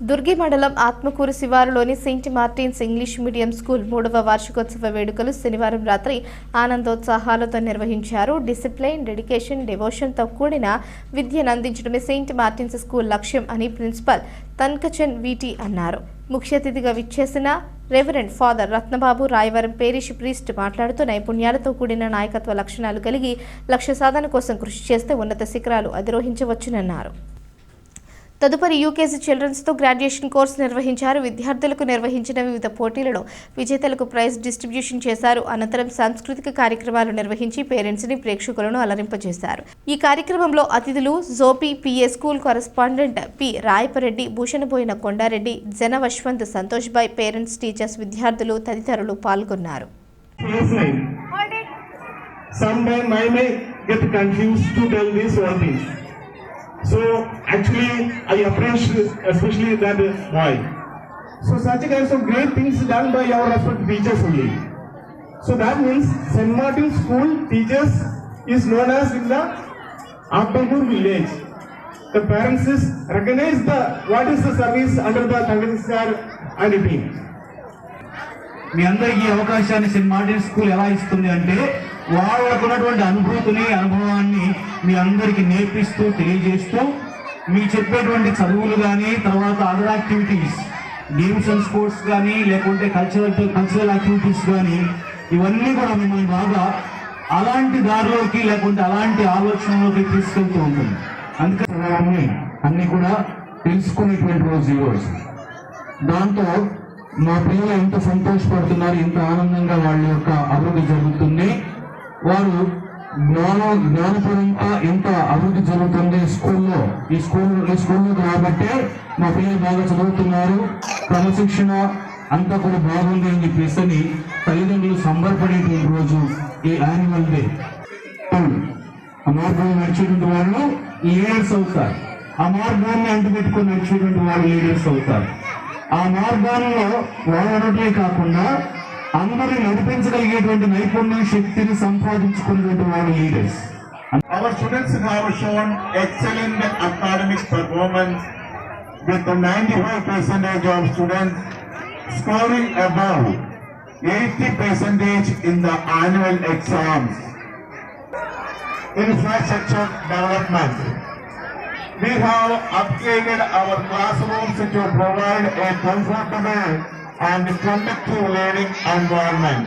దుర్గి మండలం ఆత్మకూరు శివారులోని Saint Martin's English medium school 3వ వార్షికోత్సవ వేడుకలు శనివారం రాత్రి ఆనందోత్సాహాలతో నిర్వహించారు. డిసిప్లిన్, డెడికేషన్, డివోషన్తో కూడిన విద్యను అందించడమే సెయింట్ మార్టిన్స్ స్కూల్ లక్ష్యం అని ప్రిన్సిపల్ తన్కచన్ వీటి అన్నారు. ముఖ్య అతిథిగా విచ్చేసిన reverend father Ratnababu Rayavaram parish priest మాట్లాడుతూ నైపుణ్యాలతో కూడిన నాయకత్వ లక్షణాలు కలిగి లక్ష్య సాధన కోసం కృషి చేస్తే ఉన్నత శిఖరాలు అధిరోహించవచ్చునన్నారు. తదుపరి యూకేజీ చిల్డ్రన్స్తో గ్రాడ్యుయేషన్ కోర్సు నిర్వహించారు. విద్యార్థులకు నిర్వహించిన వివిధ పోటీలలో విజేతలకు ప్రైజ్ డిస్ట్రిబ్యూషన్ చేశారు. అనంతరం సాంస్కృతిక కార్యక్రమాలు నిర్వహించి పేరెంట్స్ని, ప్రేక్షకులను అలరింపజేశారు. ఈ కార్యక్రమంలో అతిథులు జోపి PA school correspondent P Rayapareddy, Bhushanaboyina Kondareddy, జనవశ్వంత్, సంతోష్ బాయ్, పేరెంట్స్, టీచర్స్, విద్యార్థులు తదితరులు పాల్గొన్నారు. So actually I appreciate especially that boy. So such kinds of great things done by our respected teachers only. So that means St. Martin School teachers is known as in the Abdulpur village. The parents is recognize the what is the service under the Thangaji sir and team. మీ అందరికీ అవకాశాన్ని Saint Martin school ఎలా ఇస్తుంది అంటే వాళ్ళకున్నటువంటి అనుభవాన్ని మీ అందరికీ నేర్పిస్తూ తెలియజేస్తూ మీకు చెప్పేటువంటి చదువులు కానీ, తర్వాత other activities, games and sports కానీ, లేకుంటే కల్చరల్ యాక్టివిటీస్ కానీ, ఇవన్నీ కూడా మిమ్మల్ని బాగా అలాంటి దారిలోకి లేకుంటే అలాంటి ఆలోచనలోకి తీసుకెళ్తూ ఉంటుంది. అందుకని అన్ని కూడా తెలుసుకునేటువంటి రోజు ఈరోజు. దాంతో మా పిల్లలు ఎంత సంతోషపడుతున్నారు, ఎంత ఆనందంగా వాళ్ళ యొక్క అభివృద్ధి జరుగుతుంది, వారు జ్ఞానపరంగా ఎంత అభివృద్ధి జరుగుతుంది ఈ స్కూల్లో కాబట్టి మా పిల్లలు బాగా చదువుతున్నారు, క్రమశిక్షణ అంతా కూడా బాగుంది అని చెప్పేసి అని తల్లిదండ్రులు సంబరపడేటువంటి రోజు ఈ యాన్యువల్ డే. ఆ మార్గాన్ని నడిచేటువంటి వాళ్ళు లీడర్స్ అవుతారు. ఆ మార్గాన్ని అంటుపెట్టుకొని నడిచేటువంటి వాళ్ళు లీడర్స్ అవుతారు. ఆ మార్గాల్లో వాడటమే కాకుండా అందరినీ నడిపించగలిగేటువంటి నైపుణ్య శక్తిని సంపాదించుకునేటువంటి వాడు leaders. Our students have shown excellent academic performance with 95% of students scoring above 80% in the annual exams. Infrastructure development. We have upgraded our classrooms to provide a comfortable and conducive learning environment.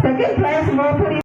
Second prize,